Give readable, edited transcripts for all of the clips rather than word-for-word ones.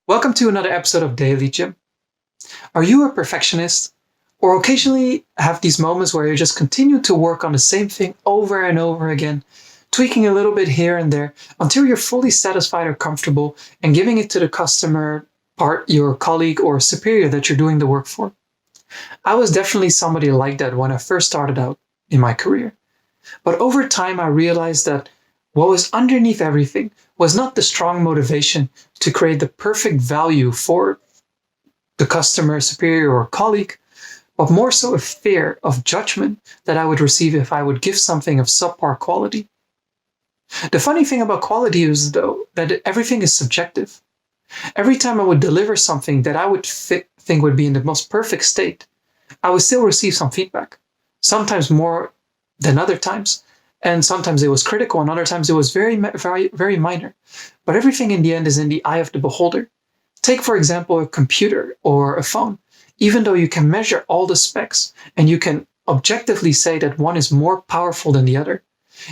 Welcome to another episode of Daily Gym. Are you a perfectionist? Or occasionally have these moments where you just continue to work on the same thing over and over again, tweaking a little bit here and there until you're fully satisfied or comfortable and giving it to the customer, your colleague or superior that you're doing the work for? I was definitely somebody like that when I first started out in my career. But over time, I realized that what was underneath everything was not the strong motivation to create the perfect value for the customer, superior, or colleague, but more so a fear of judgment that I would receive if I would give something of subpar quality. The funny thing about quality is, though, that everything is subjective. Every time I would deliver something that I would think would be in the most perfect state, I would still receive some feedback, sometimes more than other times. And sometimes it was critical, and other times it was very minor. But everything in the end is in the eye of the beholder. Take, for example, a computer or a phone. Even though you can measure all the specs and you can objectively say that one is more powerful than the other,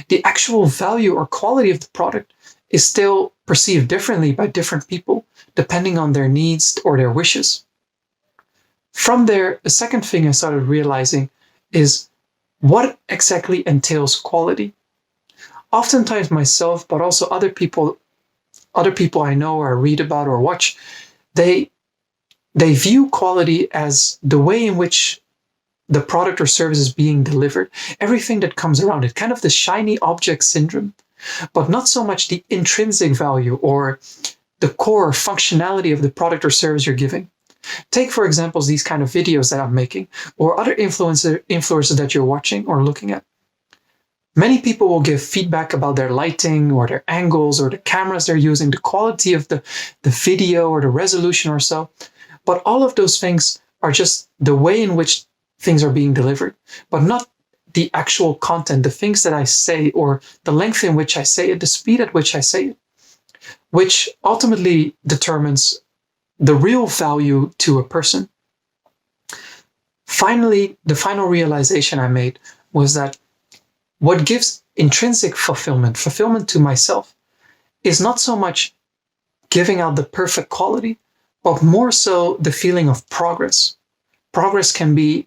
the actual value or quality of the product is still perceived differently by different people, depending on their needs or their wishes. From there, the second thing I started realizing is what exactly entails quality. Oftentimes myself, but also other people I know or read about or watch, they view quality as the way in which the product or service is being delivered, everything that comes around it, kind of the shiny object syndrome, but not so much the intrinsic value or the core functionality of the product or service you're giving. Take, for example, these kind of videos that I'm making or other influencers that you're watching or looking at. Many people will give feedback about their lighting or their angles or the cameras they're using, the quality of the video or the resolution or so. But all of those things are just the way in which things are being delivered, but not the actual content, the things that I say or the length in which I say it, the speed at which I say it, which ultimately determines the real value to a person. Finally, the final realization I made was that what gives intrinsic fulfillment to myself, is not so much giving out the perfect quality, but more so the feeling of progress. Progress can be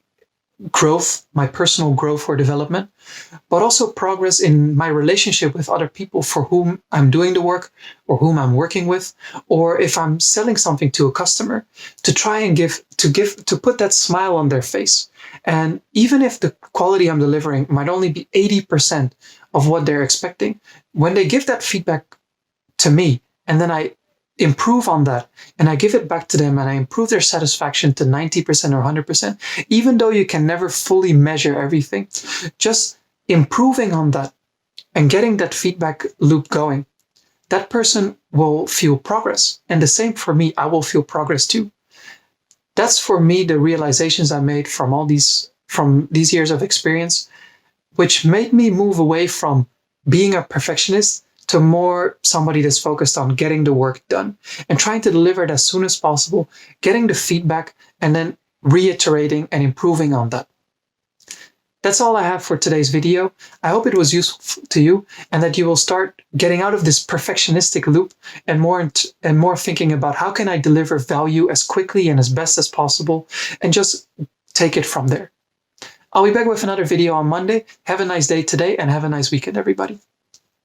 growth, my personal growth or development, but also progress in my relationship with other people for whom I'm doing the work or whom I'm working with, or if I'm selling something to a customer, to try and to put that smile on their face. And even if the quality I'm delivering might only be 80% of what they're expecting, when they give that feedback to me, and then I improve on that and I give it back to them and I improve their satisfaction to 90% or 100%, even though you can never fully measure everything, just improving on that and getting that feedback loop going, that person will feel progress. And the same for me, I will feel progress too. That's for me the realizations I made from these years of experience, which made me move away from being a perfectionist to more somebody that's focused on getting the work done and trying to deliver it as soon as possible, getting the feedback and then reiterating and improving on that. That's all I have for today's video. I hope it was useful to you and that you will start getting out of this perfectionistic loop and more thinking about how can I deliver value as quickly and as best as possible and just take it from there. I'll be back with another video on Monday. Have a nice day today and have a nice weekend, everybody.